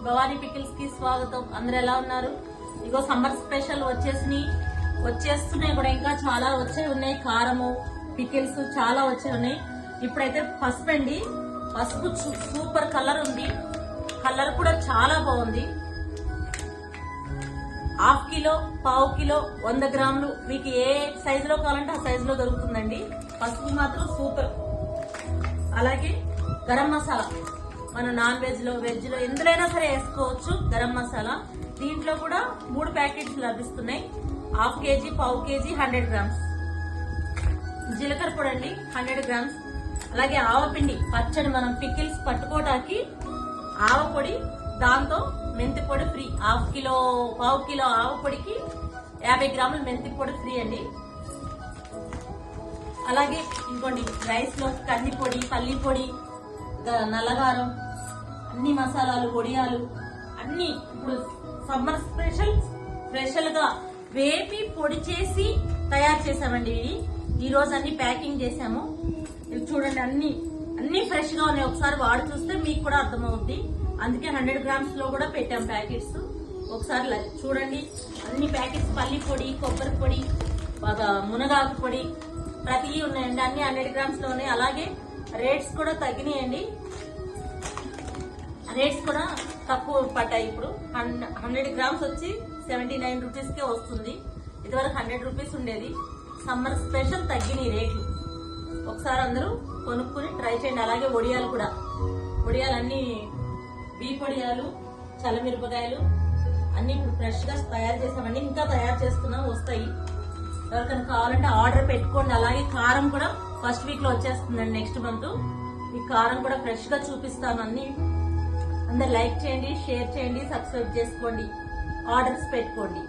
Bhavani pickles కి స్వాగతం. అందరు ఎలా ఉన్నారు? ఇగో సమ్మర్ స్పెషల్ వచ్చేస్తున్నాయి కూడా, ఇంకా చాలా వచ్చే ఉన్నాయి. కారము పికిల్స్ చాలా వచ్చే ఉన్నాయి. ఇప్పుడైతే పసుపు అండి, పసుపు సూపర్ కలర్ ఉంది. కలర్ కూడా చాలా బాగుంది. హాఫ్ కిలో, పావు కిలో, 100 గ్రాములు మీకు ఏ సైజులో కావాలంటే ఆ సైజులో దొరుకుతుందండి. పసుపు మాత్రం సూపర్. అలాగే గరం మసాలా, మన నాన్ వెజ్ లో వెజ్ లో ఎందులోనైనా సరే వేసుకోవచ్చు. గరం మసాలా దీంట్లో కూడా 3 ప్యాకెట్స్ లభిస్తున్నాయి. హాఫ్ కేజీ, పావు కేజీ, 100 గ్రామ్స్. జీలకర్ర పొడి అండి 100 గ్రామ్స్. అలాగే ఆవపిండి, పచ్చడి మనం పికిల్స్ పట్టుకోవటానికి ఆవ పొడి, దాంతో మెంతి పొడి ఫ్రీ. హాఫ్ కిలో, పావు కిలో ఆవ పొడికి 50 గ్రాముల మెంతి పొడి ఫ్రీ అండి. అలాగే ఇంకోండి, రైస్ లో కంది పొడి, పల్లి పొడి, నల్లగారం, అన్ని మసాలాలు, వడియాలు అన్ని ఇప్పుడు సమ్మర్ స్పెషల్ గా వేపి పొడి చేసి తయారు చేసామండి. ఈ రోజు అన్ని ప్యాకింగ్ చేసాము. ఇవి చూడండి, అన్ని ఫ్రెష్ గా ఉన్నాయి. ఒకసారి వాడి చూస్తే మీకు కూడా అర్థమవుద్ది. అందుకే 100 గ్రామ్స్ లో కూడా పెట్టాం ప్యాకెట్స్. ఒకసారి చూడండి, అన్ని ప్యాకెట్స్ పల్లి పొడి, కొబ్బరి పొడి, మునగాకు పొడి ప్రతి ఉన్నాయండి. అన్ని 100 గ్రామ్స్ లో ఉన్నాయి. అలాగే రేట్స్ కూడా తగ్గినాయండి. రేట్స్ కూడా తక్కువ పడ్డాయి. ఇప్పుడు 100 గ్రామ్స్ వచ్చి 79 రూపీస్ కే వస్తుంది. ఇదివరకు 100 రూపీస్ ఉండేది. సమ్మర్ స్పెషల్ తగ్గినాయి రేట్లు. ఒకసారి అందరూ కొనుక్కుని ట్రై చేయండి. అలాగే వడియాలు కూడా, వడియాలన్నీ వడియాలు, చల్లమిరపకాయలు అన్ని ఇప్పుడు ఫ్రెష్ గా తయారు చేసామండి. ఇంకా తయారు చేస్తున్నాం, వస్తాయి. ఎవరికైనా కావాలంటే ఆర్డర్ పెట్టుకోండి. అలాగే కారం కూడా ఫస్ట్ వీక్ లో వచ్చేస్తుందండి. నెక్స్ట్ మంత్ ఈ కారం కూడా ఫ్రెష్ గా చూపిస్తాను. అన్ని అందరు లైక్ చేయండి, షేర్ చేయండి, సబ్స్క్రైబ్ చేసుకోండి, ఆర్డర్స్ పెట్టుకోండి.